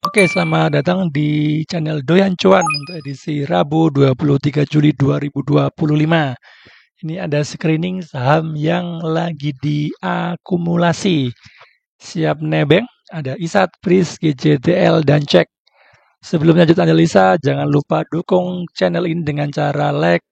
Oke, selamat datang di channel Doyan Cuan untuk edisi Rabu 23 Juli 2025. Ini ada screening saham yang lagi diakumulasi. Siap nebeng, ada ISAT, BRIS, GJTL, dan cek. Sebelum lanjut analisa, jangan lupa dukung channel ini dengan cara like,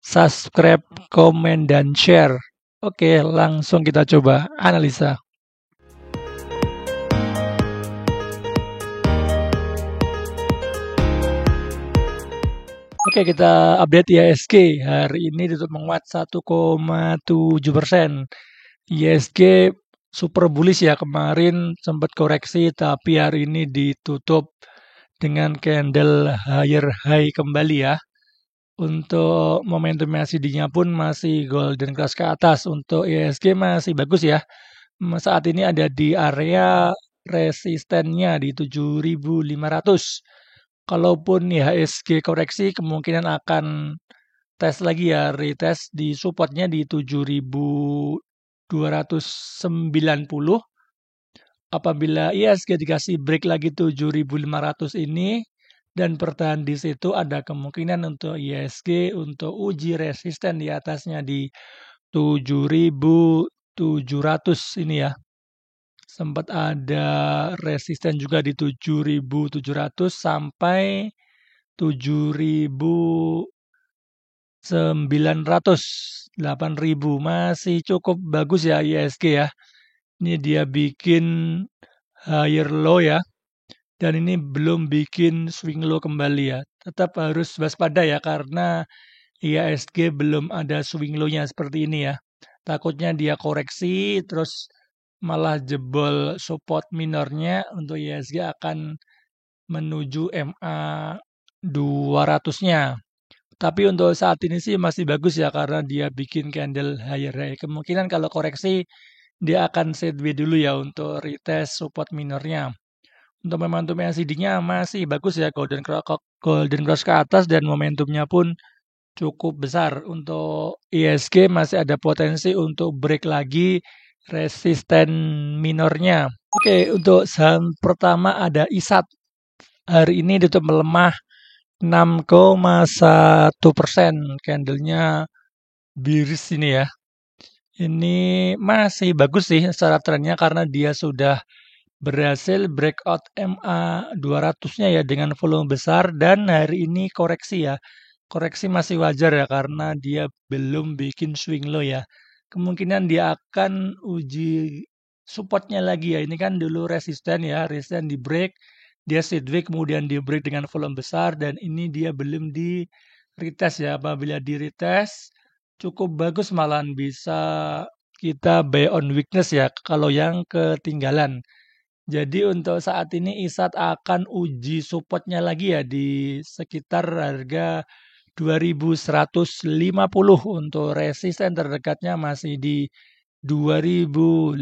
subscribe, komen, dan share. Oke, langsung kita coba analisa. Oke, kita update IHSG. Hari ini ditutup menguat 1,7%. IHSG super bullish ya, kemarin sempat koreksi, tapi hari ini ditutup dengan candle higher high kembali ya. Untuk momentum MACD-nya pun masih golden cross ke atas. Untuk IHSG masih bagus ya. Saat ini ada di area resistennya di 7.500. Kalaupun IHSG koreksi, kemungkinan akan tes lagi ya, retest di supportnya di 7.290. Apabila IHSG dikasih break lagi 7.500 ini dan bertahan di situ, ada kemungkinan untuk IHSG untuk uji resisten di atasnya di 7.700 ini ya. Sempat ada resisten juga di 7.700 sampai 7.900, 8.000 masih cukup bagus ya IHSG ya. Ini dia bikin higher low ya. Dan ini belum bikin swing low kembali ya. Tetap harus waspada ya karena IHSG belum ada swing low-nya seperti ini ya. Takutnya dia koreksi terus malah jebol support minornya untuk IHSG akan menuju MA 200-nya. Tapi untuk saat ini sih masih bagus ya karena dia bikin candle higher high. Kemungkinan kalau koreksi dia akan sideways dulu ya untuk retest support minornya. Untuk momentum MACD-nya masih bagus ya, golden cross ke atas dan momentumnya pun cukup besar. Untuk IHSG masih ada potensi untuk break lagi resisten minornya. Oke, untuk saham pertama ada ISAT. Hari ini ditutup melemah 6,1%. Candlenya bearish ini ya. Ini masih bagus sih secara trennya karena dia sudah berhasil breakout MA 200-nya ya dengan volume besar dan hari ini koreksi ya. Koreksi masih wajar ya karena dia belum bikin swing low ya. Kemungkinan dia akan uji supportnya lagi ya. Ini kan dulu resisten ya, resisten di break, dia sideways kemudian di break dengan volume besar dan ini dia belum di retest ya. Apabila di retest cukup bagus malahan bisa kita buy on weakness ya kalau yang ketinggalan. Jadi untuk saat ini ISAT akan uji supportnya lagi ya di sekitar harga 2.150 untuk resisten terdekatnya masih di 2.500.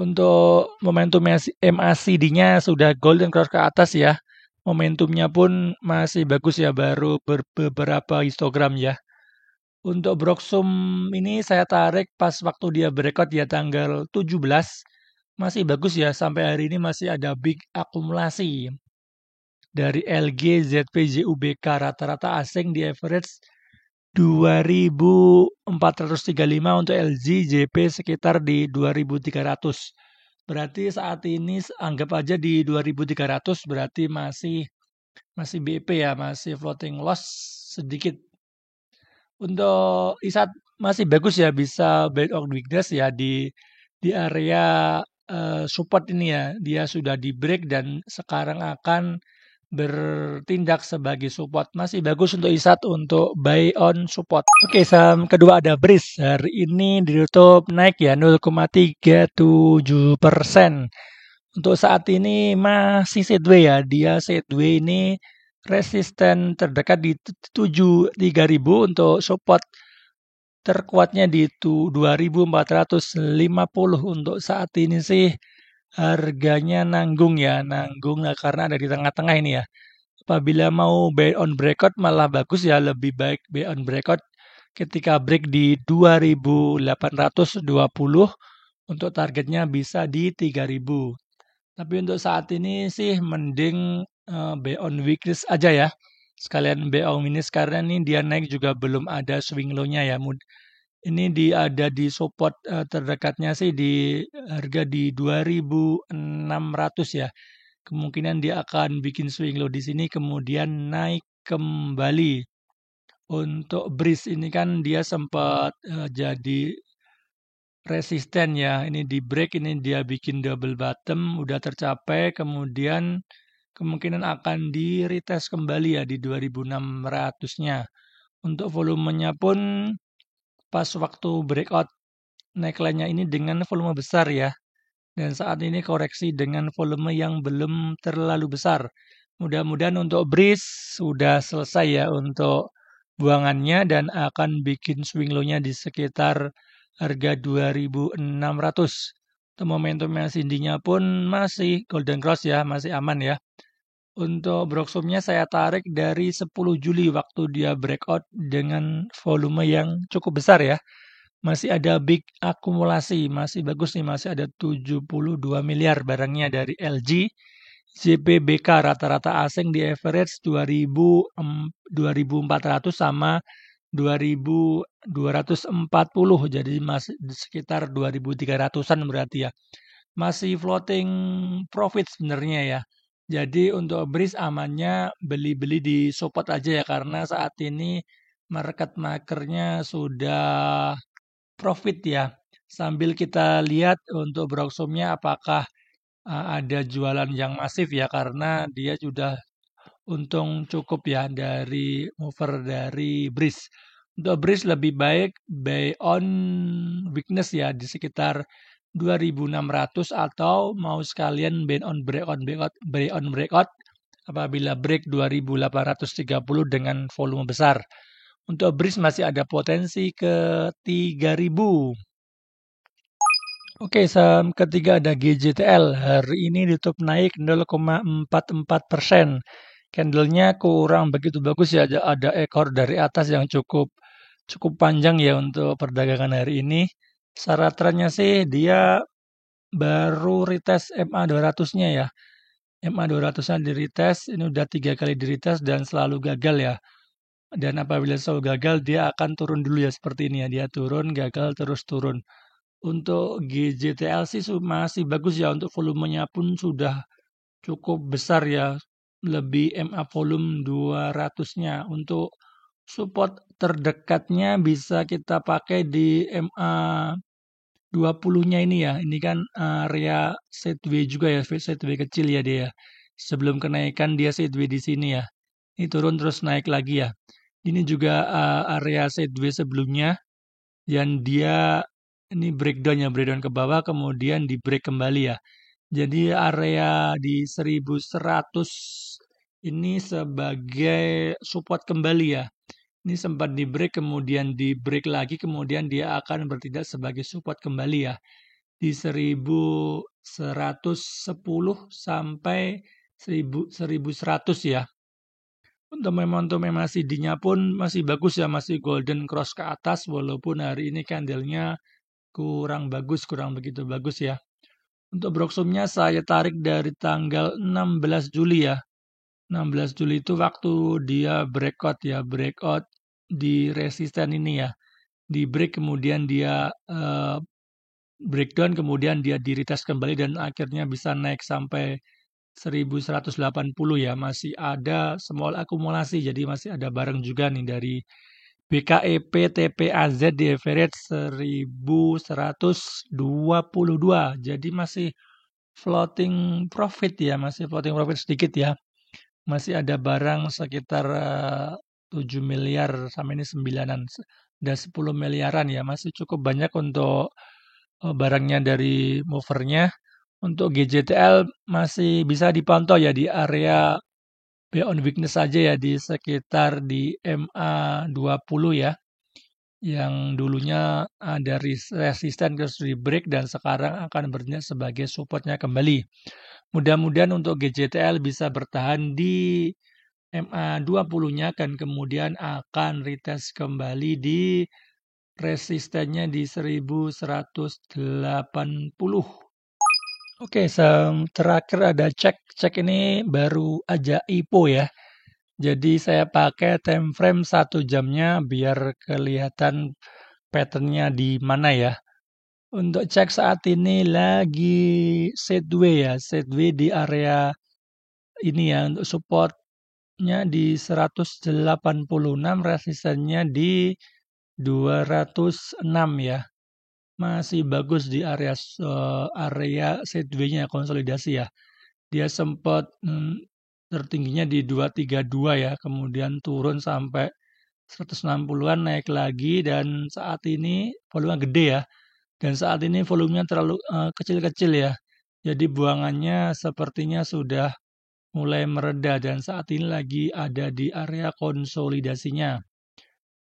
Untuk momentum MACD-nya sudah golden cross ke atas ya. Momentumnya pun masih bagus ya, baru beberapa histogram ya. Untuk Broxum ini saya tarik pas waktu dia breakout ya tanggal 17. Masih bagus ya, sampai hari ini masih ada big akumulasi. Dari LG, ZP, JUBK rata-rata asing di average 2.435 untuk LG, JP sekitar di 2.300. Berarti saat ini anggap aja di 2.300 berarti masih BP ya, masih floating loss sedikit. Untuk ISAT masih bagus ya, bisa buy on weakness ya di area support ini ya. Dia sudah di break dan sekarang akan bertindak sebagai support. Masih bagus untuk ISAT untuk buy on support. Oke, saham kedua ada BRIS. Hari ini ditutup naik ya 0,37%. Untuk saat ini masih sideways ya. Dia sideways ini resisten terdekat di 3.000 untuk support terkuatnya di 2.450. Untuk saat ini sih harganya nanggung ya, nanggung karena ada di tengah-tengah ini ya. Apabila mau buy on breakout malah bagus ya, lebih baik buy on breakout ketika break di 2.820 untuk targetnya bisa di 3.000. Tapi untuk saat ini sih mending buy on weakness aja ya. Sekalian buy on weakness karena ini dia naik juga belum ada swing low-nya ya. Ini ada di support terdekatnya sih di harga di 2.600 ya. Kemungkinan dia akan bikin swing low di sini kemudian naik kembali. Untuk Breeze ini kan dia sempat jadi resisten ya. Ini di break, ini dia bikin double bottom, udah tercapai, kemudian kemungkinan akan di retest kembali ya di 2.600-nya. Untuk volumenya pun pas waktu breakout neckline-nya ini dengan volume besar ya. Dan saat ini koreksi dengan volume yang belum terlalu besar. Mudah-mudahan untuk Breeze sudah selesai ya untuk buangannya dan akan bikin swing low-nya di sekitar harga 2.600. Untuk momentumnya Cindy-nya pun masih golden cross ya, masih aman ya. Untuk Broxum-nya saya tarik dari 10 Juli waktu dia breakout dengan volume yang cukup besar ya. Masih ada big akumulasi, masih bagus nih, masih ada 72 miliar barangnya dari LG. JPBK rata-rata asing di average 2.400 sama 2.240, jadi masih di sekitar 2.300-an berarti ya. Masih floating profit sebenarnya ya. Jadi untuk Breeze amannya beli-beli di support aja ya karena saat ini market makernya sudah profit ya. Sambil kita lihat untuk Broxum-nya apakah ada jualan yang masif ya karena dia sudah untung cukup ya dari mover dari Breeze. Untuk Breeze lebih baik buy on weakness ya di sekitar 2.600 atau mau sekalian buy on breakout apabila break 2.830 dengan volume besar. Untuk Breeze masih ada potensi ke 3.000. Oke, saham ketiga ada GJTL. Hari ini ditutup naik 0,44%. Candlenya kurang begitu bagus ya. Ada ekor dari atas yang cukup panjang ya untuk perdagangan hari ini. Secara trennya sih dia baru retest MA 200-nya ya. MA 200-nya di retest, ini udah 3 kali di retest dan selalu gagal ya. Dan apabila selalu gagal dia akan turun dulu ya seperti ini ya. Dia turun, gagal, terus turun. Untuk GJTL sih masih bagus ya, untuk volumenya pun sudah cukup besar ya, lebih MA volume 200-nya. Untuk support terdekatnya bisa kita pakai di MA 20-nya ini ya. Ini kan area sideways juga ya, sideways kecil ya dia. Sebelum kenaikan dia sideways di sini ya. Ini turun terus naik lagi ya. Ini juga area sideways sebelumnya dan dia ini breakdown ke bawah kemudian di break kembali ya. Jadi area di 1100 ini sebagai support kembali ya. Ini sempat di break kemudian di break lagi kemudian dia akan bertindak sebagai support kembali ya. Di 1110 sampai 1100 ya. Untuk momentum MACD-nya pun masih bagus ya, masih golden cross ke atas walaupun hari ini candlenya kurang bagus, kurang begitu bagus ya. Untuk Broxum-nya saya tarik dari tanggal 16 Juli ya. 16 Juli itu waktu dia breakout ya, breakout di resisten ini ya. Di break kemudian dia breakdown kemudian dia di retest kembali dan akhirnya bisa naik sampai 1180 ya. Masih ada small akumulasi jadi masih ada barang juga nih dari BKEP TPAZ di average 1122. Jadi masih floating profit ya, masih floating profit sedikit ya. Masih ada barang sekitar 7 miliar sampai ini 9-an. Ada 10 miliaran ya, masih cukup banyak untuk barangnya dari movernya. Untuk GJTL masih bisa dipantau ya di area Beyond weakness saja ya di sekitar di MA 20 ya. Yang dulunya ada resisten terus di break dan sekarang akan bertindak sebagai supportnya kembali. Mudah-mudahan untuk GJTL bisa bertahan di MA 20-nya dan kemudian akan retest kembali di resistennya di 1180. Oke, terakhir ada cek ini baru aja IPO ya. Jadi saya pakai time frame 1 jamnya biar kelihatan patternnya di mana ya. Untuk cek saat ini lagi sideways ya, sideways di area ini ya, untuk supportnya di 186, resistennya di 206 ya. Masih bagus di area sideways-nya konsolidasi ya. Dia sempat tertingginya di 232 ya, kemudian turun sampai 160-an, naik lagi, dan saat ini volume gede ya. Dan saat ini volumenya terlalu kecil-kecil ya. Jadi buangannya sepertinya sudah mulai mereda dan saat ini lagi ada di area konsolidasinya.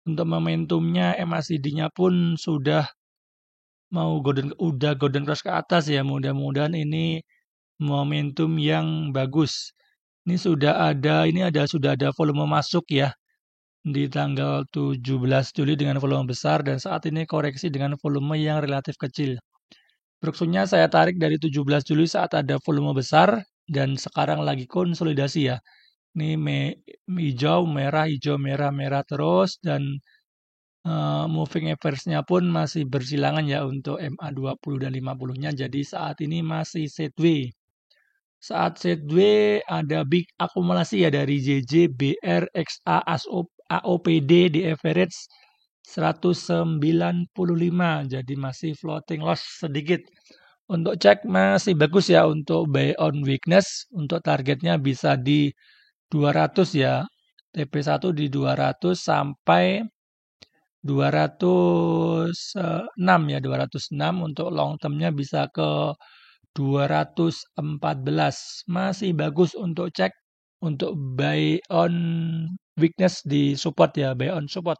Untuk momentumnya MACD-nya pun sudah golden cross ke atas ya. Mudah-mudahan ini momentum yang bagus. Ini sudah ada volume masuk ya di tanggal 17 Juli dengan volume besar dan saat ini koreksi dengan volume yang relatif kecil. Bruksnya saya tarik dari 17 Juli saat ada volume besar dan sekarang lagi konsolidasi ya. Ini hijau, merah, merah terus dan moving average-nya pun masih bersilangan ya untuk MA20 dan 50-nya. Jadi saat ini masih sideways. Saat sideways ada big akumulasi ya dari JJ, BR, XA, AOPD di average 195. Jadi masih floating loss sedikit. Untuk cek masih bagus ya untuk buy on weakness. Untuk targetnya bisa di 200 ya. TP1 di 200 sampai 206 ya, 206. Untuk long termnya bisa ke 214. Masih bagus untuk cek untuk buy on weakness di support ya, buy on support.